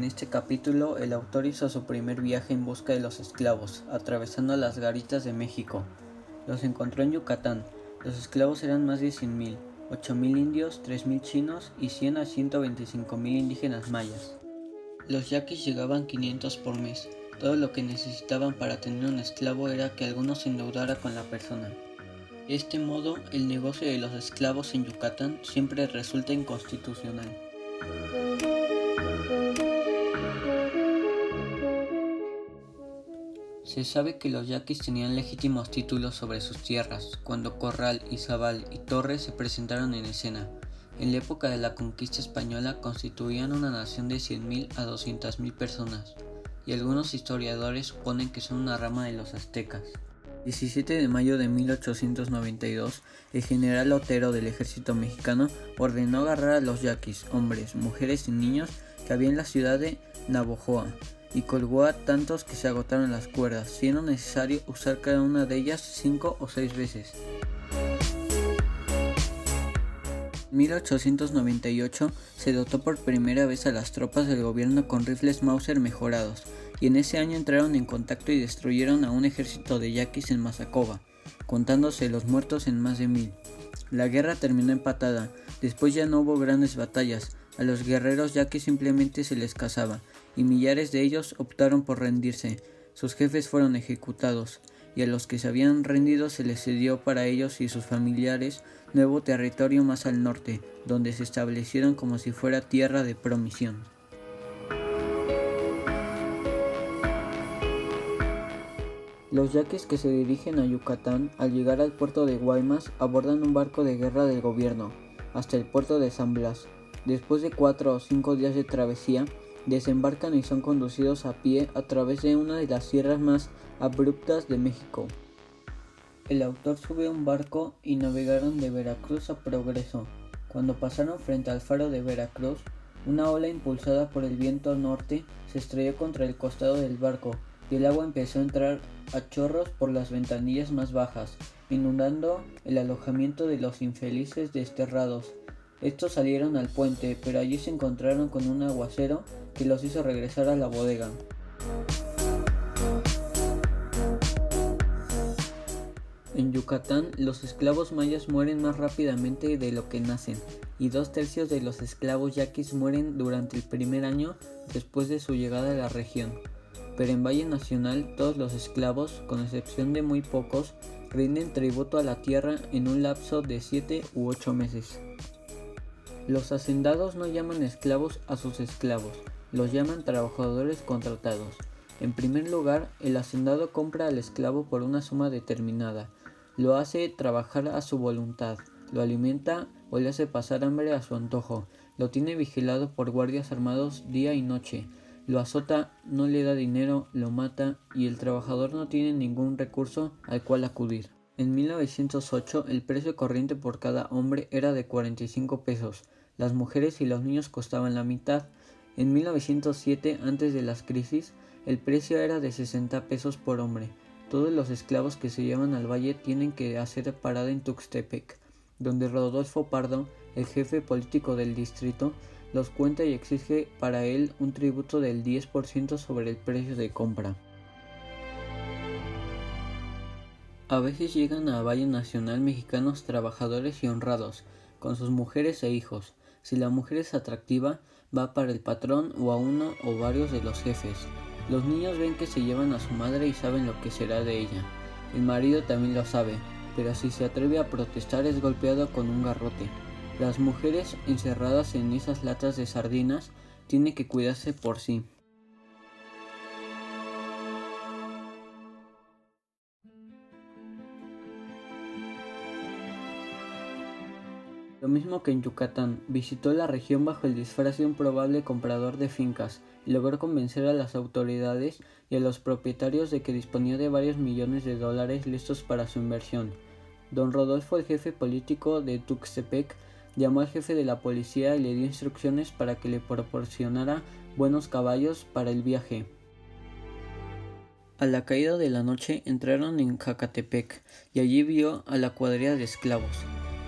En este capítulo, el autor hizo su primer viaje en busca de los esclavos, atravesando las garitas de México. Los encontró en Yucatán. Los esclavos eran más de 100.000, 8.000 indios, 3.000 chinos y 100 a 125.000 indígenas mayas. Los yaquis llegaban 500 por mes. Todo lo que necesitaban para tener un esclavo era que alguno se endeudara con la persona. De este modo, el negocio de los esclavos en Yucatán siempre resulta inconstitucional. Se sabe que los yaquis tenían legítimos títulos sobre sus tierras cuando Corral, Izabal y Torres se presentaron en escena. En la época de la conquista española constituían una nación de 100.000 a 200.000 personas, y algunos historiadores suponen que son una rama de los aztecas. 17 de mayo de 1892, el general Otero del ejército mexicano ordenó agarrar a los yaquis, hombres, mujeres y niños que había en la ciudad de Navojoa, y colgó a tantos que se agotaron las cuerdas, siendo necesario usar cada una de ellas 5 o 6 veces. En 1898 se dotó por primera vez a las tropas del gobierno con rifles Mauser mejorados, y en ese año entraron en contacto y destruyeron a un ejército de yaquis en Mazacoba, contándose los muertos en más de 1.000. La guerra terminó empatada. Después ya no hubo grandes batallas. A los guerreros yaquis simplemente se les cazaba, y millares de ellos optaron por rendirse. Sus jefes fueron ejecutados, y a los que se habían rendido se les cedió para ellos y sus familiares nuevo territorio más al norte, donde se establecieron como si fuera tierra de promisión. Los yaquis que se dirigen a Yucatán, al llegar al puerto de Guaymas, abordan un barco de guerra del gobierno, hasta el puerto de San Blas. Después de 4 o 5 días de travesía, desembarcan y son conducidos a pie a través de una de las sierras más abruptas de México. El autor sube a un barco y navegaron de Veracruz a Progreso. Cuando pasaron frente al faro de Veracruz, una ola impulsada por el viento norte se estrelló contra el costado del barco, y el agua empezó a entrar a chorros por las ventanillas más bajas, inundando el alojamiento de los infelices desterrados. Estos salieron al puente, pero allí se encontraron con un aguacero que los hizo regresar a la bodega. En Yucatán, los esclavos mayas mueren más rápidamente de lo que nacen, y 2/3 de los esclavos yaquis mueren durante el primer año después de su llegada a la región. Pero en Valle Nacional, todos los esclavos, con excepción de muy pocos, rinden tributo a la tierra en un lapso de 7 u 8 meses. Los hacendados no llaman esclavos a sus esclavos, los llaman trabajadores contratados. En primer lugar, el hacendado compra al esclavo por una suma determinada, lo hace trabajar a su voluntad, lo alimenta o le hace pasar hambre a su antojo, lo tiene vigilado por guardias armados día y noche, lo azota, no le da dinero, lo mata, y el trabajador no tiene ningún recurso al cual acudir. En 1908 el precio corriente por cada hombre era de 45 pesos, las mujeres y los niños costaban la mitad. En 1907, antes de las crisis, el precio era de 60 pesos por hombre. Todos los esclavos que se llevan al valle tienen que hacer parada en Tuxtepec, donde Rodolfo Pardo, el jefe político del distrito, los cuenta y exige para él un tributo del 10% sobre el precio de compra. A veces llegan a Valle Nacional mexicanos trabajadores y honrados, con sus mujeres e hijos. Si la mujer es atractiva, va para el patrón o a uno o varios de los jefes. Los niños ven que se llevan a su madre y saben lo que será de ella. El marido también lo sabe, pero si se atreve a protestar es golpeado con un garrote. Las mujeres encerradas en esas latas de sardinas tienen que cuidarse por sí. Lo mismo que en Yucatán, visitó la región bajo el disfraz de un probable comprador de fincas y logró convencer a las autoridades y a los propietarios de que disponía de varios millones de dólares listos para su inversión. Don Rodolfo, el jefe político de Tuxtepec, llamó al jefe de la policía y le dio instrucciones para que le proporcionara buenos caballos para el viaje. A la caída de la noche entraron en Jacatepec y allí vio a la cuadrilla de esclavos.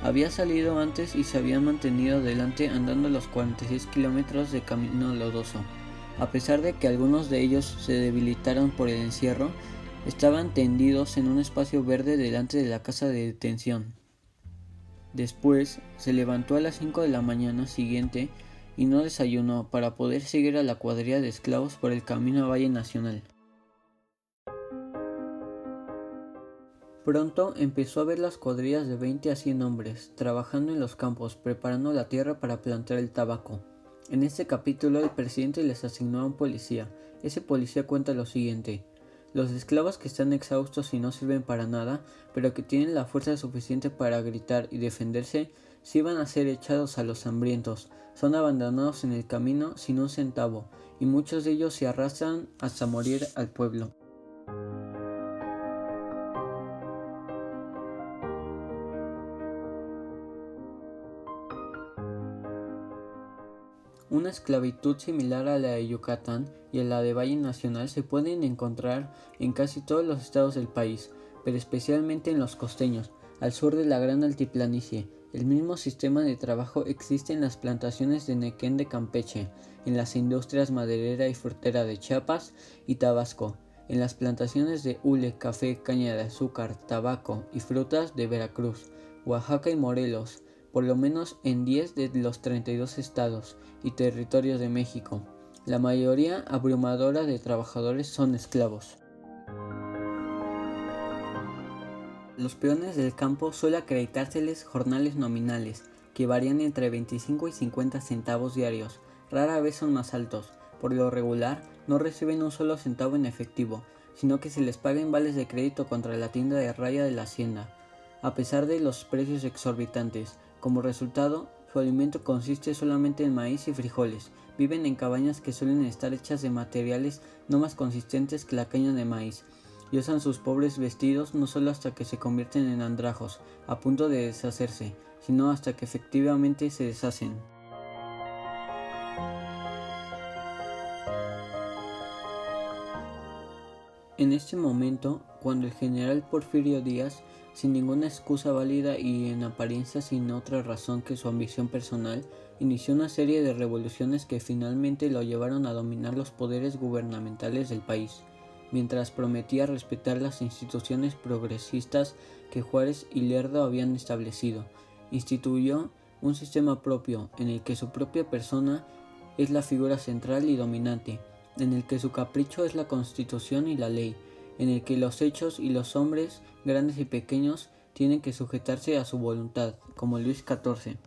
Había salido antes y se había mantenido adelante andando los 46 kilómetros de camino lodoso. A pesar de que algunos de ellos se debilitaron por el encierro, estaban tendidos en un espacio verde delante de la casa de detención. Después se levantó a las 5 de la mañana siguiente y no desayunó para poder seguir a la cuadrilla de esclavos por el camino a Valle Nacional. Pronto empezó a ver las cuadrillas de 20 a 100 hombres, trabajando en los campos, preparando la tierra para plantar el tabaco. En este capítulo el presidente les asignó a un policía. Ese policía cuenta lo siguiente: los esclavos que están exhaustos y no sirven para nada, pero que tienen la fuerza suficiente para gritar y defenderse, sí van a ser echados a los hambrientos, son abandonados en el camino sin un centavo, y muchos de ellos se arrastran hasta morir al pueblo. Una esclavitud similar a la de Yucatán y a la de Valle Nacional se pueden encontrar en casi todos los estados del país, pero especialmente en los costeños, al sur de la gran altiplanicie. El mismo sistema de trabajo existe en las plantaciones de Nequén de Campeche, en las industrias maderera y frutera de Chiapas y Tabasco, en las plantaciones de hule, café, caña de azúcar, tabaco y frutas de Veracruz, Oaxaca y Morelos, por lo menos en 10 de los 32 estados y territorios de México. La mayoría abrumadora de trabajadores son esclavos. Los peones del campo suele acreditárseles jornales nominales, que varían entre 25 y 50 centavos diarios, rara vez son más altos. Por lo regular, no reciben un solo centavo en efectivo, sino que se les paga en vales de crédito contra la tienda de raya de la hacienda, a pesar de los precios exorbitantes. Como resultado, su alimento consiste solamente en maíz y frijoles. Viven en cabañas que suelen estar hechas de materiales no más consistentes que la caña de maíz, y usan sus pobres vestidos no solo hasta que se convierten en andrajos, a punto de deshacerse, sino hasta que efectivamente se deshacen. En este momento, cuando el general Porfirio Díaz, sin ninguna excusa válida y en apariencia sin otra razón que su ambición personal, inició una serie de revoluciones que finalmente lo llevaron a dominar los poderes gubernamentales del país, mientras prometía respetar las instituciones progresistas que Juárez y Lerdo habían establecido. Instituyó un sistema propio, en el que su propia persona es la figura central y dominante, en el que su capricho es la Constitución y la ley, en el que los hechos y los hombres, grandes y pequeños, tienen que sujetarse a su voluntad, como Luis XIV. El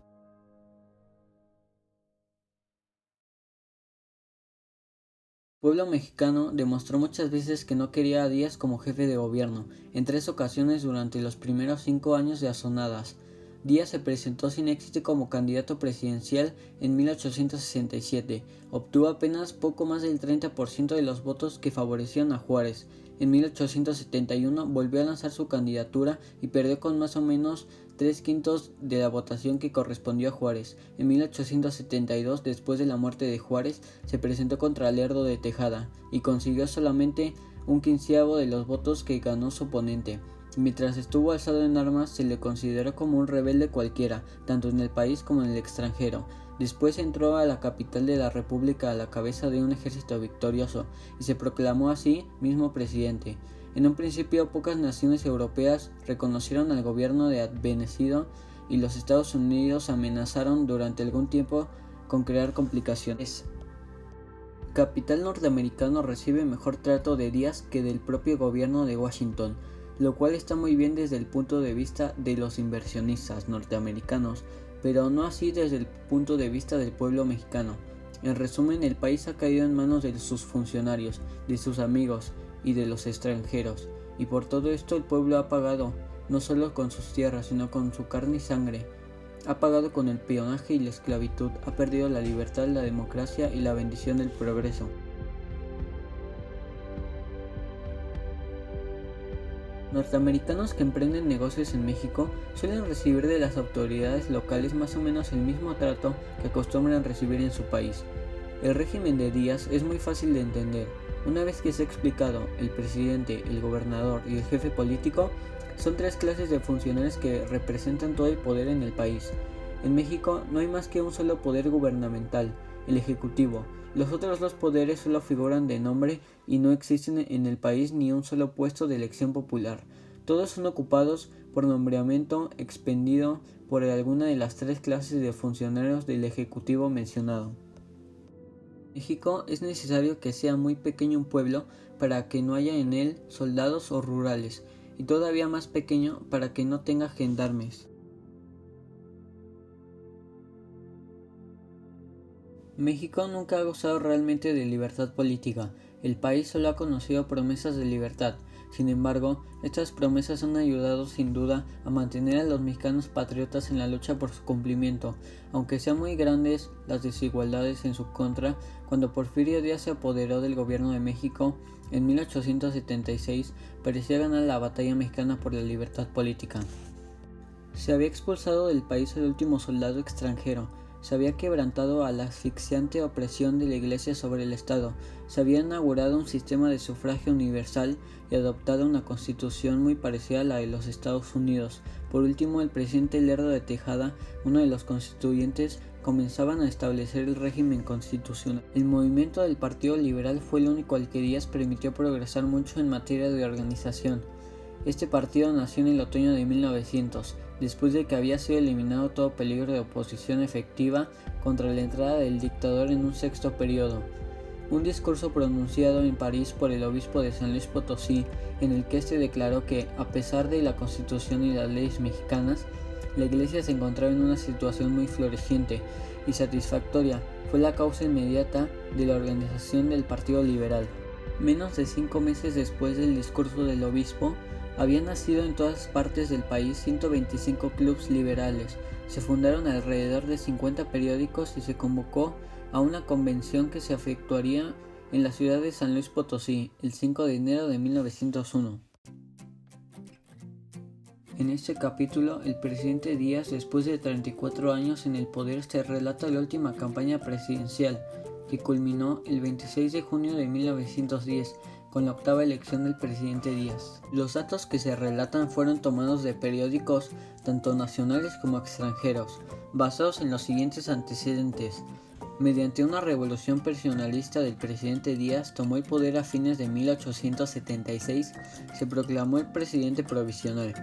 pueblo mexicano demostró muchas veces que no quería a Díaz como jefe de gobierno, en 3 ocasiones durante los primeros 5 años de Azonadas. Díaz se presentó sin éxito como candidato presidencial en 1867, obtuvo apenas poco más del 30% de los votos que favorecían a Juárez. En 1871 volvió a lanzar su candidatura y perdió con más o menos 3/5 de la votación que correspondió a Juárez. En 1872, después de la muerte de Juárez, se presentó contra Lerdo de Tejada y consiguió solamente 1/15 de los votos que ganó su oponente. Mientras estuvo alzado en armas, se le consideró como un rebelde cualquiera, tanto en el país como en el extranjero. Después entró a la capital de la República a la cabeza de un ejército victorioso y se proclamó así mismo presidente. En un principio, pocas naciones europeas reconocieron al gobierno de Advenecido y los Estados Unidos amenazaron durante algún tiempo con crear complicaciones. El capital norteamericano recibe mejor trato de Díaz que del propio gobierno de Washington, lo cual está muy bien desde el punto de vista de los inversionistas norteamericanos, pero no así desde el punto de vista del pueblo mexicano. En resumen, el país ha caído en manos de sus funcionarios, de sus amigos y de los extranjeros, y por todo esto el pueblo ha pagado, no solo con sus tierras, sino con su carne y sangre. Ha pagado con el peonaje y la esclavitud, ha perdido la libertad, la democracia y la bendición del progreso. Norteamericanos que emprenden negocios en México suelen recibir de las autoridades locales más o menos el mismo trato que acostumbran recibir en su país. El régimen de Díaz es muy fácil de entender. Una vez que se ha explicado, el presidente, el gobernador y el jefe político son 3 clases de funcionarios que representan todo el poder en el país. En México no hay más que un solo poder gubernamental, el Ejecutivo. Los otros dos poderes solo figuran de nombre y no existen en el país ni un solo puesto de elección popular. Todos son ocupados por nombramiento expendido por alguna de las tres clases de funcionarios del Ejecutivo mencionado. En México es necesario que sea muy pequeño un pueblo para que no haya en él soldados o rurales, y todavía más pequeño para que no tenga gendarmes. México nunca ha gozado realmente de libertad política. El país solo ha conocido promesas de libertad. Sin embargo, estas promesas han ayudado sin duda a mantener a los mexicanos patriotas en la lucha por su cumplimiento, aunque sean muy grandes las desigualdades en su contra. Cuando Porfirio Díaz se apoderó del gobierno de México en 1876, parecía ganar la batalla mexicana por la libertad política. Se había expulsado del país al último soldado extranjero. Se había quebrantado a la asfixiante opresión de la Iglesia sobre el Estado, se había inaugurado un sistema de sufragio universal y adoptado una constitución muy parecida a la de los Estados Unidos. Por último, el presidente Lerdo de Tejada, uno de los constituyentes, comenzaban a establecer el régimen constitucional. El movimiento del Partido Liberal fue el único al que Díaz permitió progresar mucho en materia de organización. Este partido nació en el otoño de 1900, después de que había sido eliminado todo peligro de oposición efectiva contra la entrada del dictador en un sexto periodo. Un discurso pronunciado en París por el obispo de San Luis Potosí, en el que éste declaró que, a pesar de la Constitución y las leyes mexicanas, la Iglesia se encontraba en una situación muy floreciente y satisfactoria, fue la causa inmediata de la organización del Partido Liberal. Menos de 5 meses después del discurso del obispo, habían nacido en todas partes del país 125 clubes liberales, se fundaron alrededor de 50 periódicos y se convocó a una convención que se efectuaría en la ciudad de San Luis Potosí el 5 de enero de 1901. En este capítulo, el presidente Díaz, después de 34 años en el poder, se relata la última campaña presidencial, que culminó el 26 de junio de 1910, con la octava elección del presidente Díaz. Los datos que se relatan fueron tomados de periódicos tanto nacionales como extranjeros, basados en los siguientes antecedentes. Mediante una revolución personalista del presidente Díaz tomó el poder a fines de 1876, se proclamó el presidente provisional.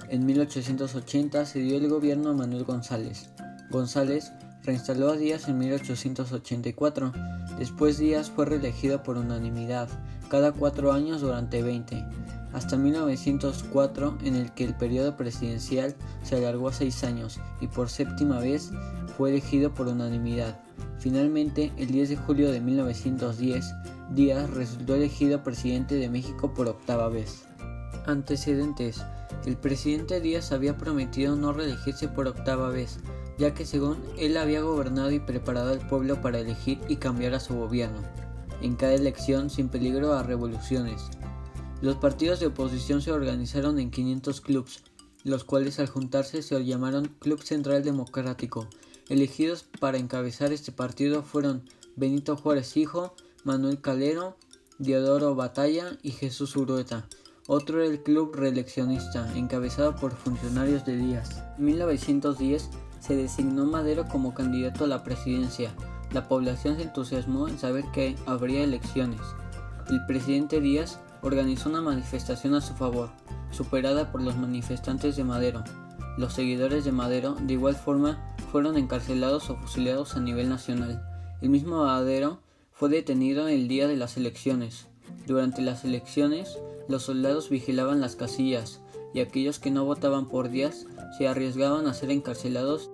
En 1880 se dio el gobierno a Manuel González. González reinstaló a Díaz en 1884. Después Díaz fue reelegido por unanimidad, cada 4 años durante 20, hasta 1904, en el que el periodo presidencial se alargó a 6 años y por séptima vez fue elegido por unanimidad. Finalmente, el 10 de julio de 1910, Díaz resultó elegido presidente de México por octava vez. Antecedentes: el presidente Díaz había prometido no reelegirse por octava vez, ya que según él había gobernado y preparado al pueblo para elegir y cambiar a su gobierno, en cada elección sin peligro a revoluciones. Los partidos de oposición se organizaron en 500 clubes, los cuales al juntarse se llamaron Club Central Democrático. Elegidos para encabezar este partido fueron Benito Juárez Hijo, Manuel Calero, Diodoro Batalla y Jesús Urueta. Otro era el Club Reeleccionista, encabezado por funcionarios de Díaz. En 1910 se designó Madero como candidato a la presidencia. La población se entusiasmó en saber que habría elecciones. El presidente Díaz organizó una manifestación a su favor, superada por los manifestantes de Madero. Los seguidores de Madero, de igual forma, fueron encarcelados o fusilados a nivel nacional. El mismo Madero fue detenido el día de las elecciones. Durante las elecciones, los soldados vigilaban las casillas, y aquellos que no votaban por Díaz se arriesgaban a ser encarcelados.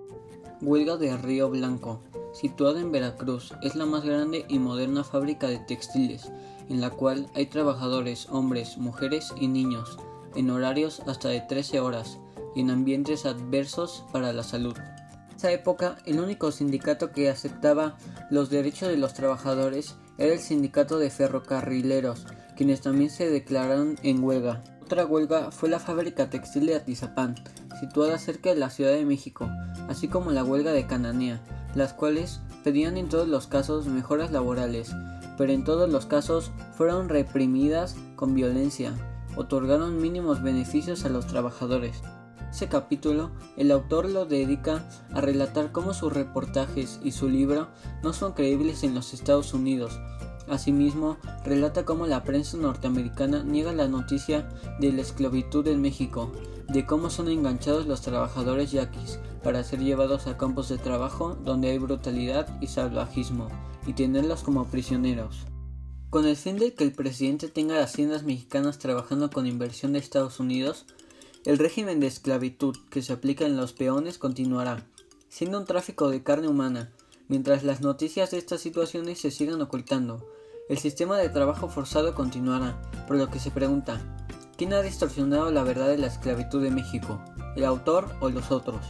Huelga de Río Blanco, situada en Veracruz, es la más grande y moderna fábrica de textiles, en la cual hay trabajadores, hombres, mujeres y niños, en horarios hasta de 13 horas y en ambientes adversos para la salud. En esa época, el único sindicato que aceptaba los derechos de los trabajadores era el sindicato de ferrocarrileros, quienes también se declararon en huelga. Otra huelga fue la fábrica textil de Atizapán, situada cerca de la Ciudad de México, así como la huelga de Cananea, las cuales pedían en todos los casos mejoras laborales, pero en todos los casos fueron reprimidas con violencia. Otorgaron mínimos beneficios a los trabajadores. Ese capítulo, el autor lo dedica a relatar cómo sus reportajes y su libro no son creíbles en los Estados Unidos. Asimismo, relata cómo la prensa norteamericana niega la noticia de la esclavitud en México, de cómo son enganchados los trabajadores yaquis para ser llevados a campos de trabajo donde hay brutalidad y salvajismo, y tenerlos como prisioneros. Con el fin de que el presidente tenga haciendas mexicanas trabajando con inversión de Estados Unidos, el régimen de esclavitud que se aplica en los peones continuará, siendo un tráfico de carne humana, mientras las noticias de estas situaciones se sigan ocultando. El sistema de trabajo forzado continuará, por lo que se pregunta, ¿quién ha distorsionado la verdad de la esclavitud de México? ¿El autor o los otros?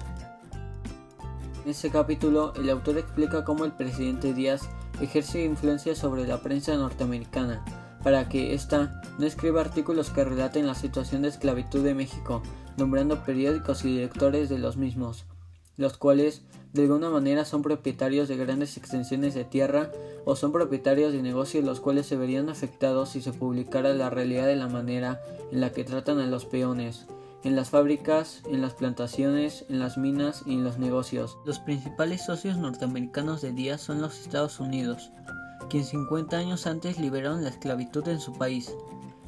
En este capítulo, el autor explica cómo el presidente Díaz ejerce influencia sobre la prensa norteamericana, para que ésta no escriba artículos que relaten la situación de esclavitud de México, nombrando periódicos y directores de los mismos, los cuales de alguna manera son propietarios de grandes extensiones de tierra o son propietarios de negocios los cuales se verían afectados si se publicara la realidad de la manera en la que tratan a los peones, en las fábricas, en las plantaciones, en las minas y en los negocios. Los principales socios norteamericanos de Díaz son los Estados Unidos, quienes 50 años antes liberaron la esclavitud en su país.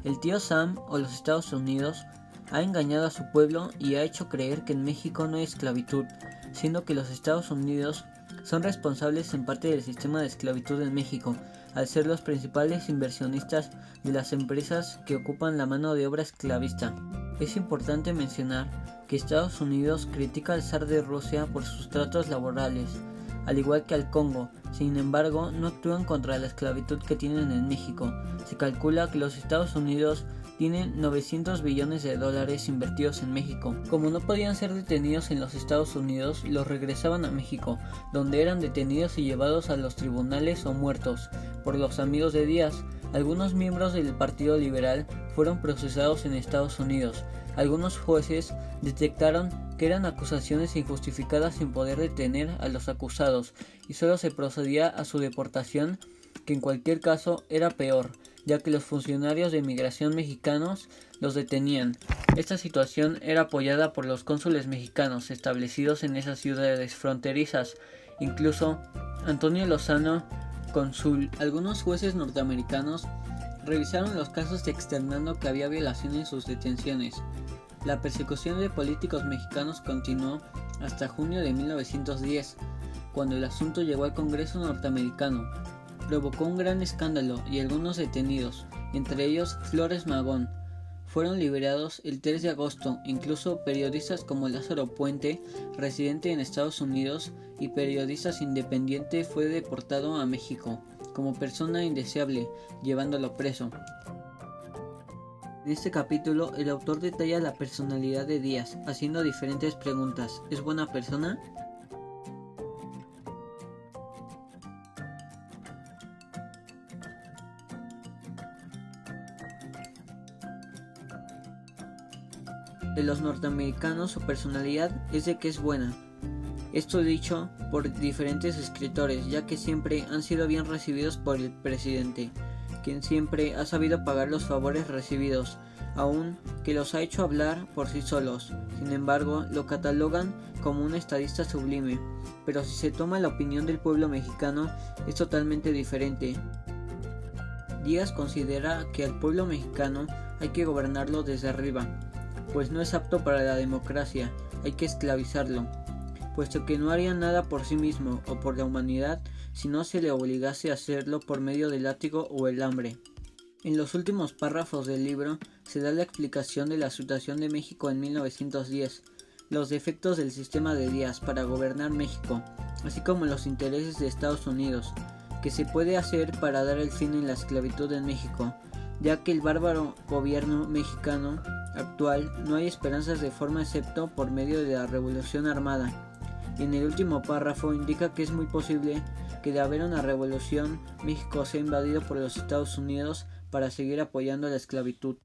El tío Sam o los Estados Unidos ha engañado a su pueblo y ha hecho creer que en México no hay esclavitud, siendo que los Estados Unidos son responsables en parte del sistema de esclavitud en México, al ser los principales inversionistas de las empresas que ocupan la mano de obra esclavista. Es importante mencionar que Estados Unidos critica al zar de Rusia por sus tratos laborales, al igual que al Congo. Sin embargo, no actúan contra la esclavitud que tienen en México. Se calcula que los Estados Unidos tienen 900 billones de dólares invertidos en México. Como no podían ser detenidos en los Estados Unidos, los regresaban a México, donde eran detenidos y llevados a los tribunales o muertos por los amigos de Díaz. Algunos miembros del Partido Liberal fueron procesados en Estados Unidos. Algunos jueces detectaron que eran acusaciones injustificadas sin poder detener a los acusados y solo se procedía a su deportación, que en cualquier caso era peor, ya que los funcionarios de migración mexicanos los detenían. Esta situación era apoyada por los cónsules mexicanos establecidos en esas ciudades fronterizas, incluso Antonio Lozano, cónsul. Algunos jueces norteamericanos revisaron los casos externando que había violación en sus detenciones. La persecución de políticos mexicanos continuó hasta junio de 1910, cuando el asunto llegó al Congreso norteamericano. Provocó un gran escándalo y algunos detenidos, entre ellos Flores Magón, fueron liberados el 3 de agosto. Incluso periodistas como Lázaro Puente, residente en Estados Unidos, y periodistas independiente fue deportado a México como persona indeseable, llevándolo preso. En este capítulo, el autor detalla la personalidad de Díaz, haciendo diferentes preguntas. ¿Es buena persona? De los norteamericanos, su personalidad es de que es buena. Esto dicho por diferentes escritores, ya que siempre han sido bien recibidos por el presidente, quien siempre ha sabido pagar los favores recibidos, aun que los ha hecho hablar por sí solos. Sin embargo, lo catalogan como un estadista sublime, pero si se toma la opinión del pueblo mexicano, es totalmente diferente. Díaz considera que al pueblo mexicano hay que gobernarlo desde arriba, pues no es apto para la democracia, hay que esclavizarlo, puesto que no haría nada por sí mismo o por la humanidad si no se le obligase a hacerlo por medio del látigo o el hambre. En los últimos párrafos del libro se da la explicación de la situación de México en 1910, los defectos del sistema de Díaz para gobernar México, así como los intereses de Estados Unidos, que se puede hacer para dar el fin en la esclavitud en México, ya que el bárbaro gobierno mexicano actual no hay esperanzas de forma excepto por medio de la revolución armada. Y en el último párrafo indica que es muy posible que de haber una revolución, México sea invadido por los Estados Unidos para seguir apoyando la esclavitud.